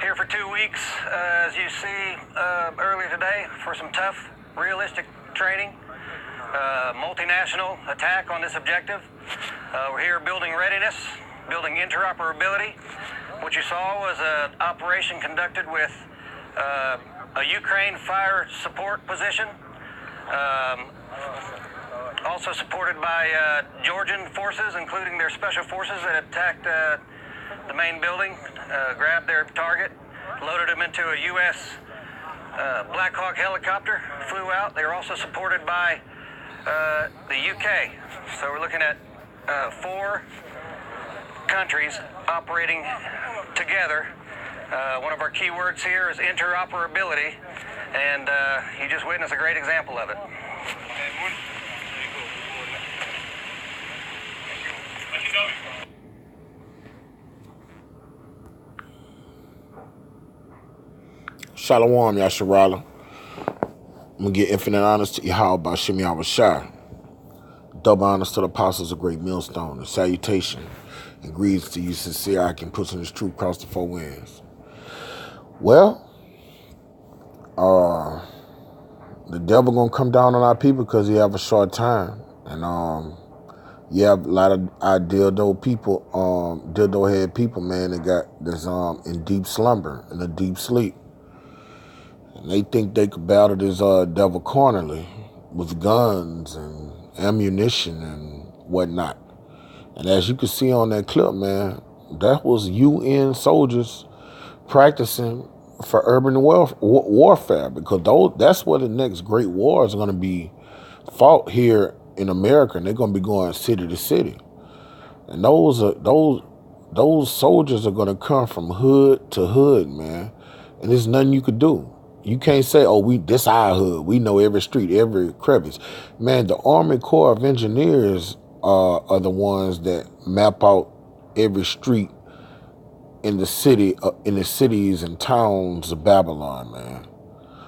Here for 2 weeks, as you see earlier today, for some tough, realistic training. Multinational attack on this objective. We're here building readiness, building interoperability. What you saw was an operation conducted with a Ukraine fire support position, also supported by Georgian forces, including their special forces that attacked the main building, grabbed their target, loaded them into a U.S. Black Hawk helicopter, flew out. They were also supported by the UK. So we're looking at 4 countries operating together. One of our key words here is interoperability, and you just witnessed a great example of it. Shalom, Yasharala. I'm going to get infinite honors to Yahweh Bashim Yahweh Shai. Double honors to the apostles of Great Millstone. And salutation and greetings to you sincere I can put in this truth across the 4 winds. Well, the devil going to come down on our people because he have a short time. And you have a lot of dildo people, dildo head people, man, that's in deep slumber, in a deep sleep. And they think they could battle this devil cornerly with guns and ammunition and whatnot. And as you can see on that clip, man, that was UN soldiers practicing for urban warfare, because that's where the next great wars are going to be fought here in America, and they're going to be going city to city. And those soldiers are going to come from hood to hood, man, and there's nothing you could do. You can't say, oh, this our hood. We know every street, every crevice. Man, the Army Corps of Engineers are the ones that map out every street in the cities and towns of Babylon, man.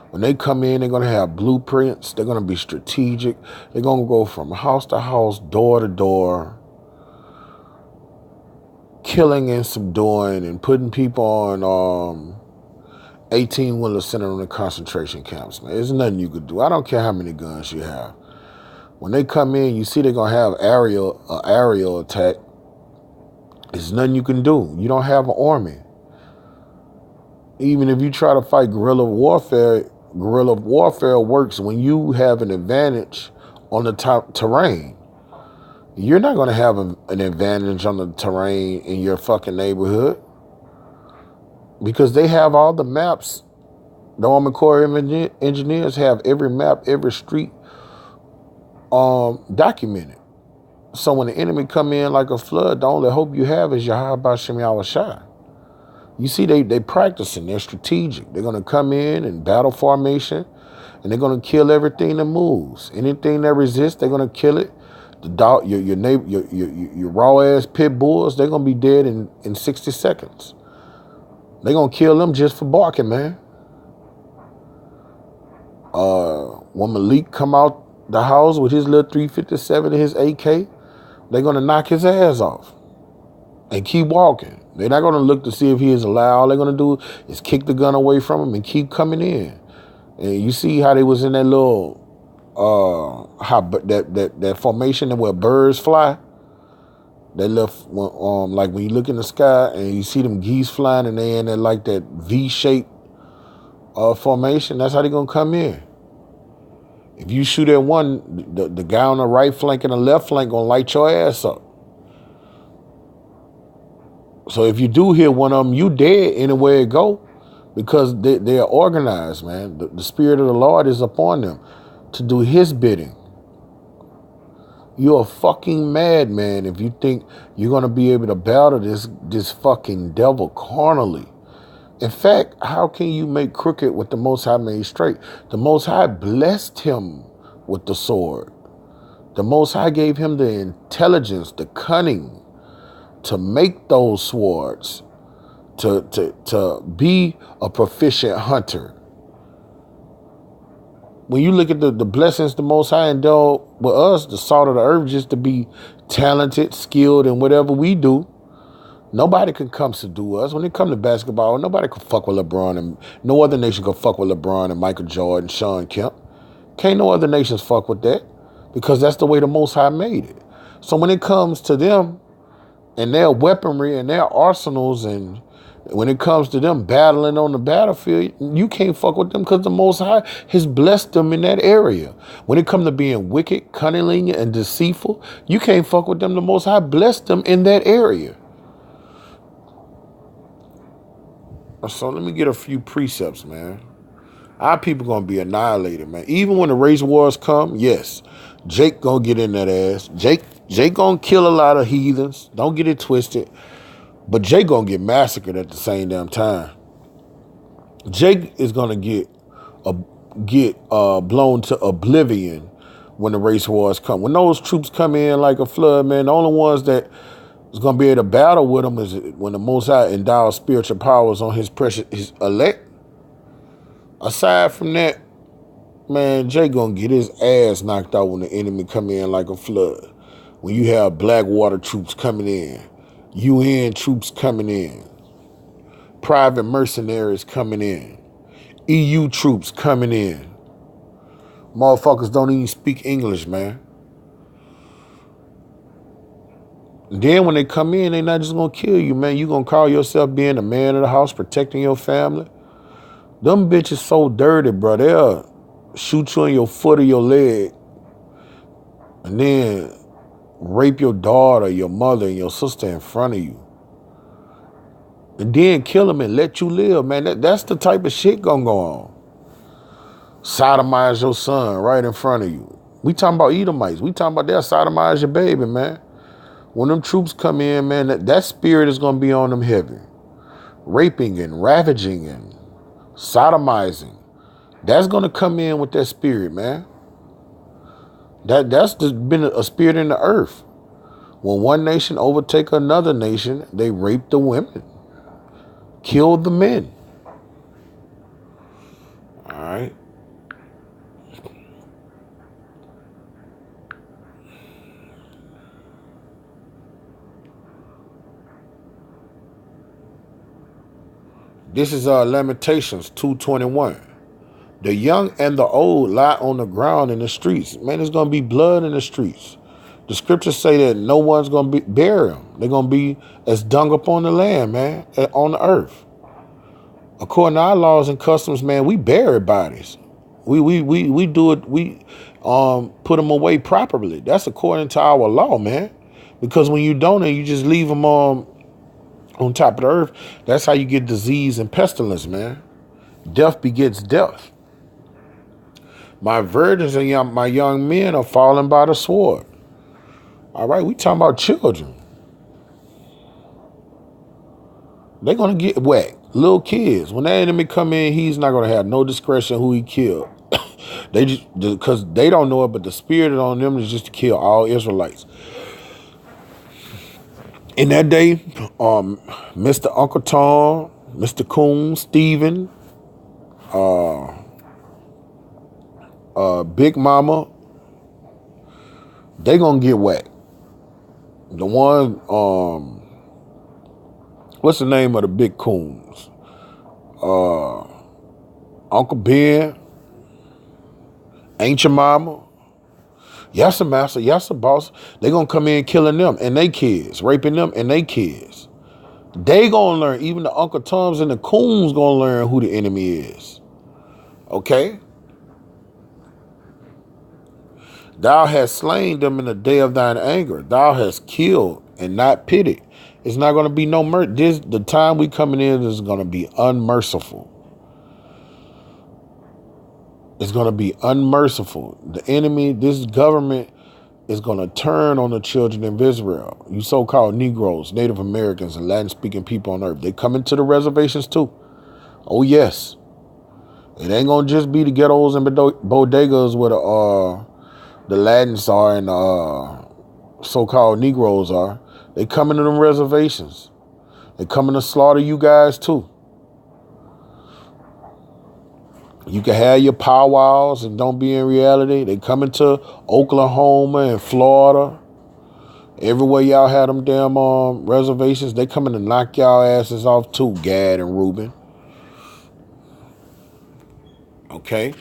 When they come in, they're going to have blueprints. They're going to be strategic. They're going to go from house to house, door to door, killing and subduing and putting people on 18-wheeler sending them to concentration camps, man. There's nothing you could do. I don't care how many guns you have. When they come in, you see they're going to have aerial attack. There's nothing you can do. You don't have an army. Even if you try to fight guerrilla warfare works when you have an advantage on the terrain. You're not going to have an advantage on the terrain in your fucking neighborhood, because they have all the maps. The Army Corps of Engineers have every map, every street documented. So when the enemy come in like a flood, the only hope you have is Yahweh Bashim Yahweh Shai. You see, they practicing, they're strategic. They're going to come in battle formation, and they're going to kill everything that moves. Anything that resists, they're going to kill it. The dog, your neighbor, your raw ass pit bulls, they're going to be dead in 60 seconds. They're going to kill them just for barking, man. When Malik come out the house with his little 357 and his AK, they're going to knock his ass off and keep walking. They're not going to look to see if he is alive. All they're going to do is kick the gun away from him and keep coming in. And you see how they was in that little, that formation where birds fly? They left, like when you look in the sky and you see them geese flying and they in that like that V-shaped formation, that's how they going to come in. If you shoot at one, the guy on the right flank and the left flank going to light your ass up. So if you do hit one of them, you dead anywhere it go, because they are organized, man. The Spirit of the Lord is upon them to do his bidding. You're a fucking madman if you think you're going to be able to battle this fucking devil carnally. In fact, how can you make crooked what the Most High made straight? The Most High blessed him with the sword. The Most High gave him the intelligence, the cunning to make those swords, to be a proficient hunter. When you look at the blessings the Most High endowed with us, the salt of the earth, just to be talented, skilled in whatever we do, Nobody can come subdue us. When it comes to basketball, nobody can fuck with LeBron, and no other nation can fuck with LeBron and Michael Jordan, Sean Kemp. Can't no other nations fuck with that, because that's the way the Most High made it. So when it comes to them and their weaponry and their arsenals, and when it comes to them battling on the battlefield, you can't fuck with them because the Most High has blessed them in that area. When it comes to being wicked, cunning, and deceitful, you can't fuck with them. The Most High blessed them in that area. So let me get a few precepts, man. Our people gonna be annihilated, man. Even when the race wars come, yes, Jake gonna get in that ass. Jake gonna kill a lot of heathens. Don't get it twisted. But Jake gonna get massacred at the same damn time. Jake is gonna get blown to oblivion when the race wars come. When those troops come in like a flood, man, the only ones that is gonna be able to battle with them is when the Most High endows spiritual powers on his elect. Aside from that, man, Jay gonna get his ass knocked out when the enemy come in like a flood. When you have Blackwater troops coming in, UN troops coming in, private mercenaries coming in, EU troops coming in. Motherfuckers don't even speak English, man. And then when they come in, they not just gonna kill you, man. You gonna call yourself being the man of the house, protecting your family. Them bitches so dirty, bro. They'll shoot you in your foot or your leg and then rape your daughter, your mother, and your sister in front of you. And then kill them and let you live, man. That's the type of shit gonna go on. Sodomize your son right in front of you. We talking about Edomites. We talking about they'll sodomize your baby, man. When them troops come in, man, that spirit is gonna be on them heavy. Raping and ravaging and sodomizing. That's going to come in with that spirit, man. That's been a spirit in the earth. When one nation overtake another nation, they rape the women, kill the men. All right. This is Lamentations 2:21. The young and the old lie on the ground in the streets. Man, there's going to be blood in the streets. The scriptures say that no one's going to bury them. They're going to be as dung upon the land, man, on the earth. According to our laws and customs, man, we bury bodies. We do it. We put them away properly. That's according to our law, man. Because when you don't, and you just leave them on top of the earth, that's how you get disease and pestilence, man. Death begets death. My virgins and my young men are falling by the sword. All right, we talking about children. They're going to get whacked. Little kids. When that enemy come in, he's not going to have no discretion who he killed. They just, because they don't know it, but the spirit on them is just to kill all Israelites. In that day, Mr. Uncle Tom, Mr. Coon, Steven, Big Mama, they gonna get whacked. The one, what's the name of the big coons? Uncle Ben, Ain't Your Mama, Yes, Master, Yes, Boss. They gonna come in killing them and they kids, raping them and they kids. They gonna learn, even the Uncle Toms and the coons gonna learn who the enemy is. Okay? Thou hast slain them in the day of thine anger. Thou hast killed and not pitied. It's not going to be no mercy. The time we coming in is going to be unmerciful. It's going to be unmerciful. The enemy, this government is going to turn on the children of Israel. You so-called Negroes, Native Americans, and Latin-speaking people on earth. They coming to the reservations too. Oh, yes. It ain't going to just be the ghettos and bodegas where the Latins are and so-called Negroes are. They coming to them reservations. They coming to slaughter you guys too. You can have your powwows and don't be in reality. They coming to Oklahoma and Florida Everywhere y'all had them damn reservations, they coming to knock y'all asses off too, Gad and Reuben. Okay?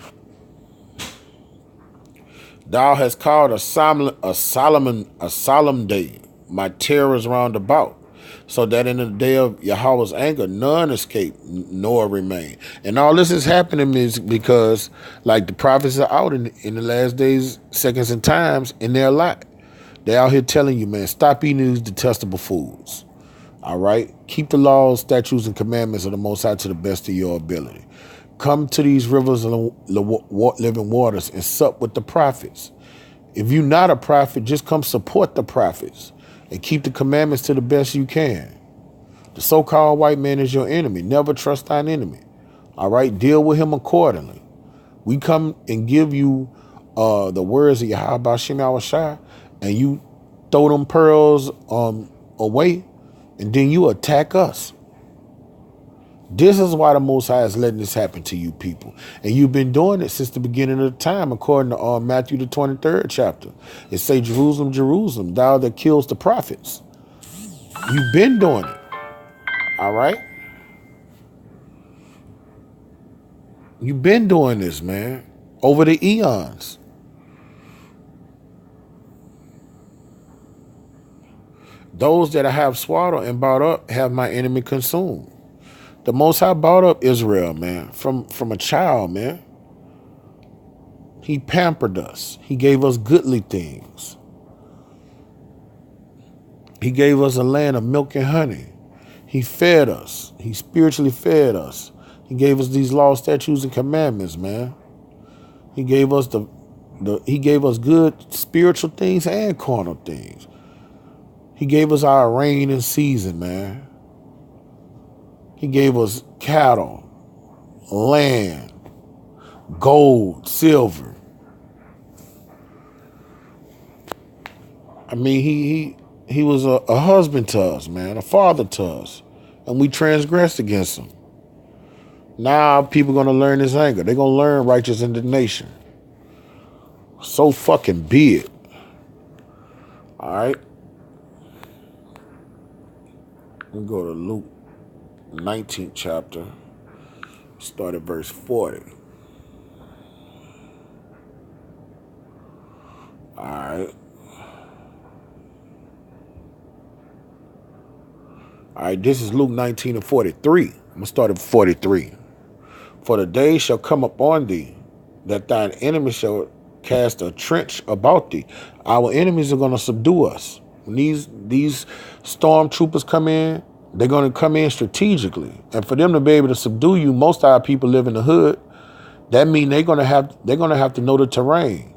Thou hast called a solemn day, my terrors round about, so that in the day of Yahweh's anger none escape nor remain. And all this is happening is because, like, the prophets are out in the last days, seconds, and times, and they're a lot. They out here telling you, man, stop eating these detestable foods. All right? Keep the laws, statutes, and commandments of the Most High to the best of your ability. Come to these rivers of living waters and sup with the prophets. If you're not a prophet, just come support the prophets and keep the commandments to the best you can. The so-called white man is your enemy. Never trust thine enemy. All right? Deal with him accordingly. We come and give you the words of Yahweh B'Shem Yahushua, and you throw them pearls away, and then you attack us. This is why the Most High is letting this happen to you people. And you've been doing it since the beginning of the time, according to Matthew the 23rd chapter. It say, Jerusalem, Jerusalem, thou that kills the prophets. You've been doing it. All right? You've been doing this, man, over the eons. Those that I have swallowed and brought up have my enemy consumed. The Most High brought up Israel, man, from a child, man. He pampered us. He gave us goodly things. He gave us a land of milk and honey. He fed us. He spiritually fed us. He gave us these laws, statutes, and commandments, man. He gave us he gave us good spiritual things and carnal things. He gave us our rain and season, man. He gave us cattle, land, gold, silver. I mean, he was a husband to us, man, a father to us, and we transgressed against him. Now people gonna learn his anger. They're gonna learn righteous indignation. So fucking be it. All right. We go to Luke 19th chapter, start at verse 40. All right. All right, this is Luke 19 and 43. I'm going to start at 43. For the day shall come upon thee that thine enemies shall cast a trench about thee. Our enemies are going to subdue us. When these stormtroopers come in, they're going to come in strategically. And for them to be able to subdue you, most of our people live in the hood. That means they're going to have to know the terrain.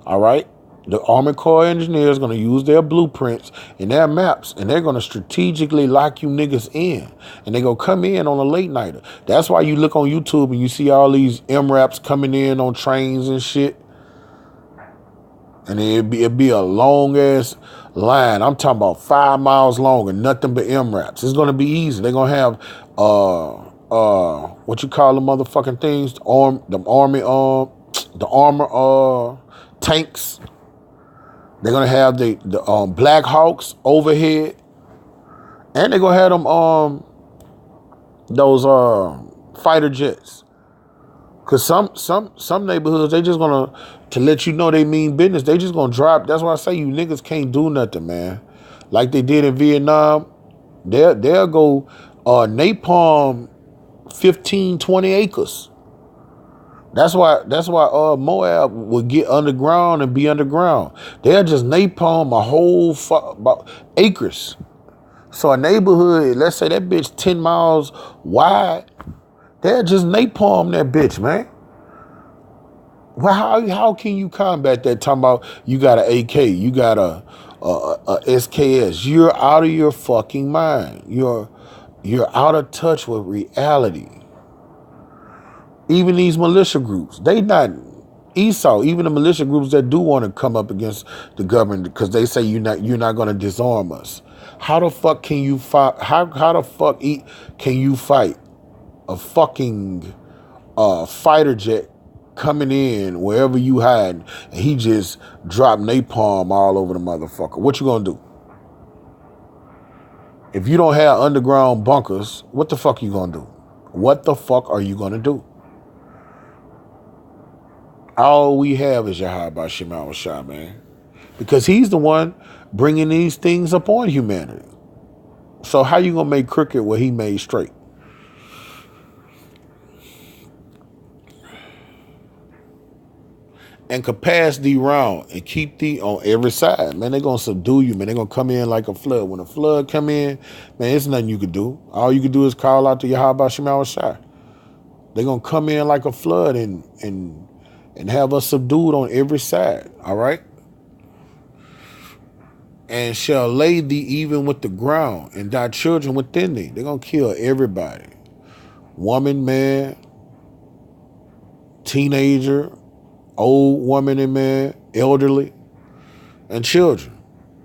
All right? The Army Corps engineers are going to use their blueprints and their maps, and they're going to strategically lock you niggas in. And they're going to come in on a late nighter. That's why you look on YouTube and you see all these MRAPs coming in on trains and shit. And it'd be a long-ass line. I'm talking about 5 miles long and nothing but MRAPs. It's going to be easy. They're going to have, what you call the motherfucking things? The armor tanks. They're going to have the Black Hawks overhead. And they're going to have them, those fighter jets. Because some neighborhoods, they just going to let you know they mean business, they just going to drop. That's why I say you niggas can't do nothing, man. Like they did in Vietnam. They'll go napalm 15, 20 acres. That's why Moab would get underground and be underground. They'll just napalm a whole acres. So a neighborhood, let's say that bitch 10 miles wide, they'll just napalm that bitch, man. Well, how can you combat that? Talking about you got an AK, you got a SKS. You're out of your fucking mind. You're out of touch with reality. Even these militia groups, they not Esau. Even the militia groups that do want to come up against the government because they say you're not going to disarm us. How the fuck can you fight? How the fuck can you fight a fucking fighter jet coming in wherever you hide and he just dropped napalm all over the motherfucker? What you gonna do? If you don't have underground bunkers, what the fuck you gonna do? What the fuck are you gonna do? All we have is Yahweh Shema Shah, man. Because he's the one bringing these things upon humanity. So how you gonna make crooked what he made straight? And capacity round and keep thee on every side. Man, they're going to subdue you, man. They're going to come in like a flood. When a flood come in, man, there's nothing you can do. All you can do is call out to Yahweh Shema Shai. They're going to come in like a flood and have us subdued on every side, all right? And shall lay thee even with the ground and thy children within thee. They're going to kill everybody. Woman, man, teenager, old woman and man, elderly, and children.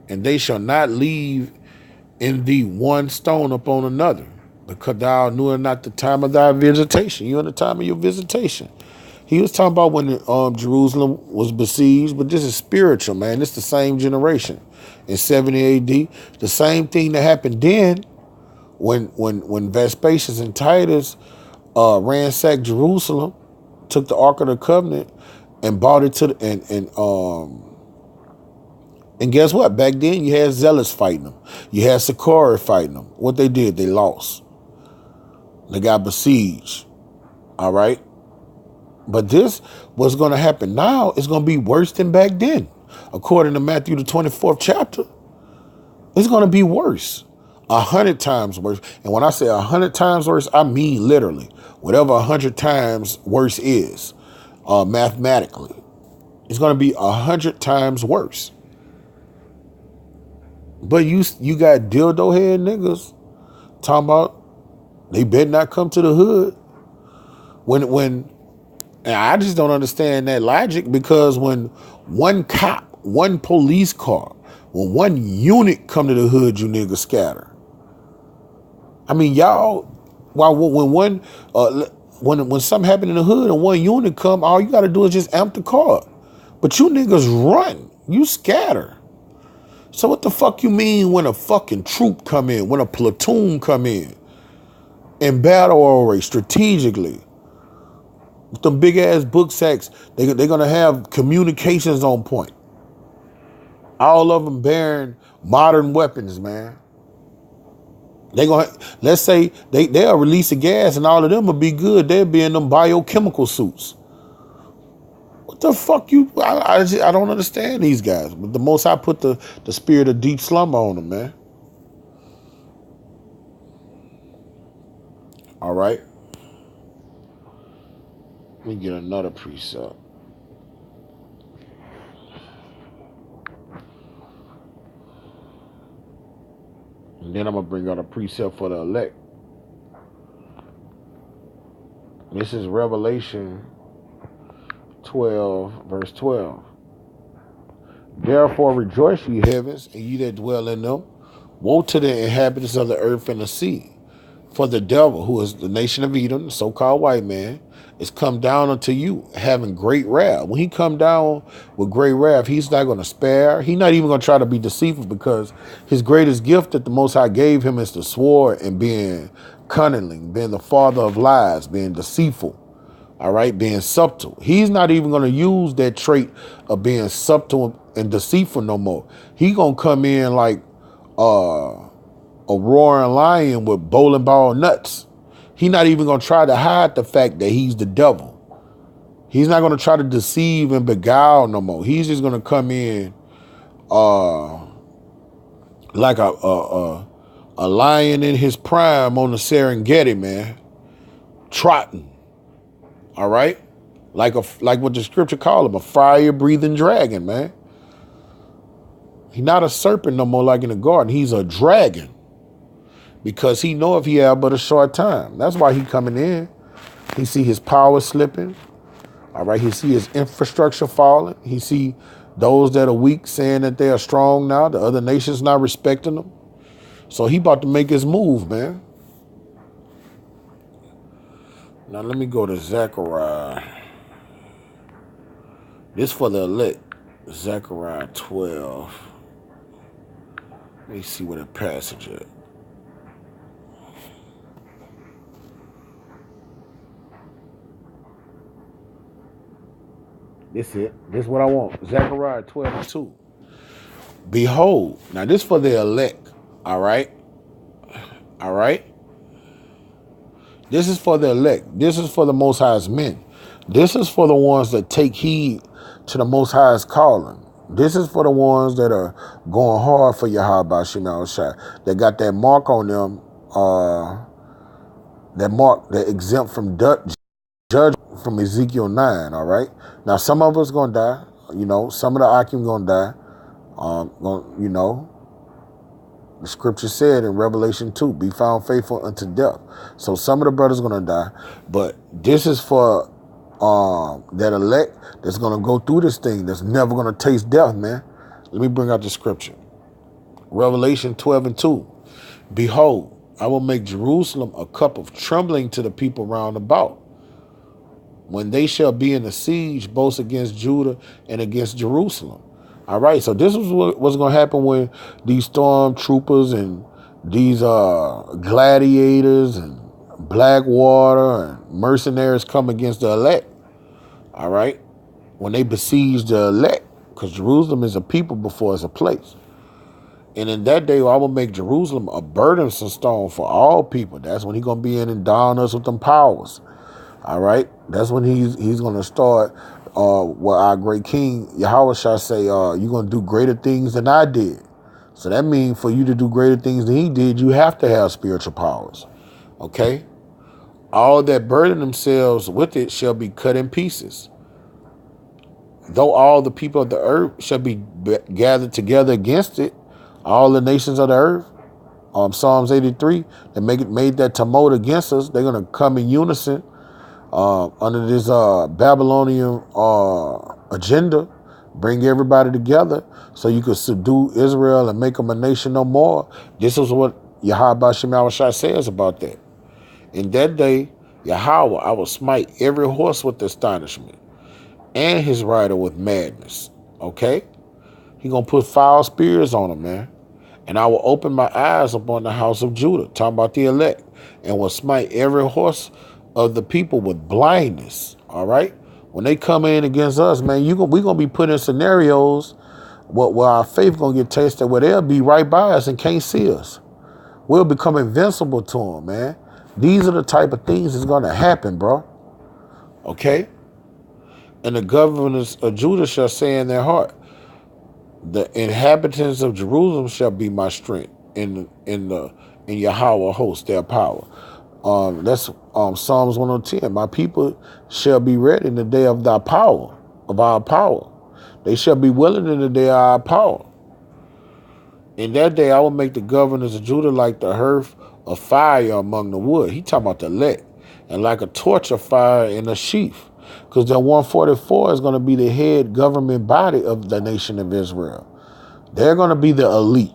And they shall not leave in thee one stone upon another, because thou knewest not the time of thy visitation. You're in the time of your visitation. He was talking about when Jerusalem was besieged, but this is spiritual, man. It's the same generation. In 70 AD, the same thing that happened then when Vespasian and Titus ransacked Jerusalem, took the Ark of the Covenant, and brought it to the, and guess what? Back then, you had zealots fighting them. You had Sakari fighting them. What they did, they lost. They got besieged. All right? But this, what's going to happen now, is going to be worse than back then. According to Matthew, the 24th chapter, it's going to be worse. 100 times worse. And when I say 100 times worse, I mean literally. Whatever 100 times worse is, mathematically, it's going to be 100 times worse. But you got dildo head niggas talking about they better not come to the hood. And I just don't understand that logic, because when one cop, one police car, when one unit come to the hood, you niggas scatter. I mean, y'all, when something happen in the hood and one unit come, all you got to do is just amp the car. But you niggas run, you scatter. So what the fuck you mean when a fucking troop come in, when a platoon come in battle array strategically with them big ass book sacks, they're gonna have communications on point. All of them bearing modern weapons, man. Let's say they'll release a gas and all of them will be good. They'll be in them biochemical suits. What the fuck I don't understand these guys. But the most I put the spirit of deep slumber on them, man. All right. Let me get another precept. And then I'm going to bring out a precept for the elect. This is Revelation 12, verse 12. Therefore rejoice, ye heavens, and ye that dwell in them. Woe to the inhabitants of the earth and the sea. For the devil, who is the nation of Edom, the so-called white man, is come down unto you, having great wrath. When he come down with great wrath, he's not going to spare. He's not even going to try to be deceitful, because his greatest gift that the Most High gave him is the sword and being cunning, being the father of lies, being deceitful, all right, being subtle. He's not even going to use that trait of being subtle and deceitful no more. He going to come in like a roaring lion with bowling ball nuts. He's not even going to try to hide the fact that he's the devil. He's not going to try to deceive and beguile no more. He's just going to come in like a lion in his prime on the Serengeti, man, trotting. All right? Like what the scripture call him, a fire-breathing dragon, man. He's not a serpent no more like in the garden. He's a dragon. Because he know if he have but a short time. That's why he coming in. He see his power slipping. All right. He see his infrastructure falling. He see those that are weak saying that they are strong now. The other nations not respecting them. So he about to make his move, man. Now let me go to Zechariah. This for the elect. Zechariah 12. Let me see what the passage is. This it. This is what I want. Zechariah 12:2. Behold, now this for the elect. All right. All right. This is for the elect. This is for the Most High's men. This is for the ones that take heed to the Most High's calling. This is for the ones that are going hard for Yahweh Shema Shai. They got that mark on them. That mark that exempt from judge from Ezekiel 9. All right. Now some of us gonna die. You know, some of the Akim gonna die. You know, the scripture said in Revelation 2, be found faithful unto death. So some of the brothers going to die. But this is for that elect that's going to go through this thing, that's never going to taste death, man. Let me bring out the scripture. Revelation 12:2. Behold, I will make Jerusalem a cup of trembling to the people round about, when they shall be in a siege both against Judah and against Jerusalem. All right, so this is what's going to happen when these stormtroopers and these gladiators and Blackwater and mercenaries come against the elect. All right, when they besiege the elect, because Jerusalem is a people before it's a place. And in that day, I will make Jerusalem a burdensome stone for all people. That's when he's going to be in and down us with them powers. All right, that's when he's going to start. What our great King Yahweh shall say, you're going to do greater things than I did. So that means for you to do greater things than he did, you have to have spiritual powers. Okay? All that burden themselves with it shall be cut in pieces. Though all the people of the earth shall be gathered together against it, all the nations of the earth, Psalms 83, that made that tumult against us, they're going to come in unison under this Babylonian agenda, bring everybody together so you could subdue Israel and make them a nation no more. This is what Yahweh Shema Shai says about that. In that day, Yahweh, I will smite every horse with astonishment and his rider with madness. Okay? He gonna put foul spears on them, man. And I will open my eyes upon the house of Judah, talking about the elect, and will smite every horse of the people with blindness. All right? When they come in against us, man, we're gonna be put in scenarios where our faith gonna get tested, where they'll be right by us and can't see us. We'll become invincible to them, man. These are the type of things that's gonna happen, bro. Okay? And the governors of Judah shall say in their heart, the inhabitants of Jerusalem shall be my strength, in Yahweh host their power. That's Psalms 110. My people shall be ready in the day of thy power, of our power. They shall be willing in the day of our power. In that day I will make the governors of Judah like the hearth of fire among the wood. He talking about the elect. And like a torch of fire in a sheath. Because the 144 is going to be the head government body of the nation of Israel. They're going to be the elite.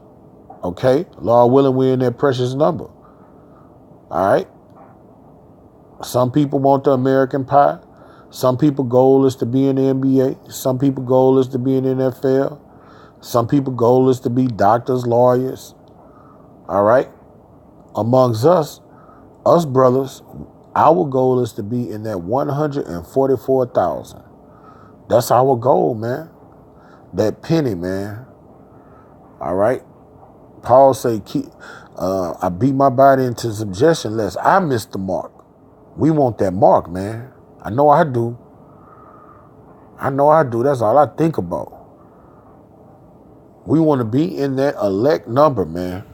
Okay? Lord willing, we're in that precious number. All right? Some people want the American pie. Some people goal is to be in the NBA. Some people goal is to be in the NFL. Some people goal is to be doctors, lawyers. All right? Amongst us brothers, our goal is to be in that 144,000. That's our goal, man. That penny, man. All right? Paul say, I beat my body into subjection lest I miss the mark. We want that mark, man. I know I do. I know I do. That's all I think about. We want to be in that elect number, man.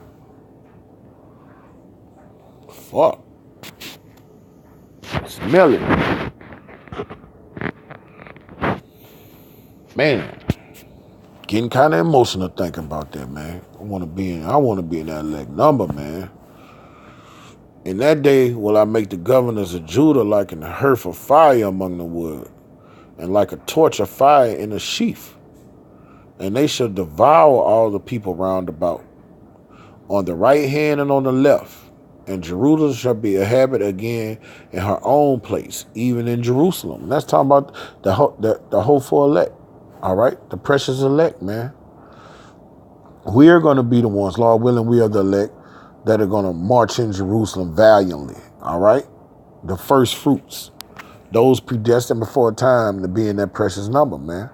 Fuck. Smell it. Man. Getting kind of emotional thinking about that, man. I want to be in that elect number, man. In that day will I make the governors of Judah like an hearth of fire among the wood, and like a torch of fire in a sheath. And they shall devour all the people round about, on the right hand and on the left. And Jerusalem shall be inhabited again in her own place, even in Jerusalem. And that's talking about the hopeful elect. All right? The precious elect, man. We are going to be the ones, Lord willing, we are the elect that are going to march in Jerusalem valiantly. All right? The first fruits. those predestined before time to be in that precious number, man.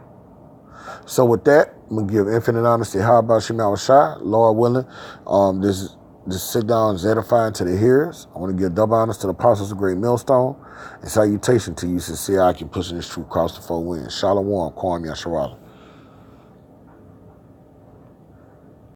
So with that, I'm going to give infinite honesty. How about Shemal Shai? Lord willing, this sit down and edify into the hearers. I want to give double honors to the apostles of Great Millstone and salutation to you, sincere, I keep pushing this truth across the four winds. Shalom, Kwame Yasharala.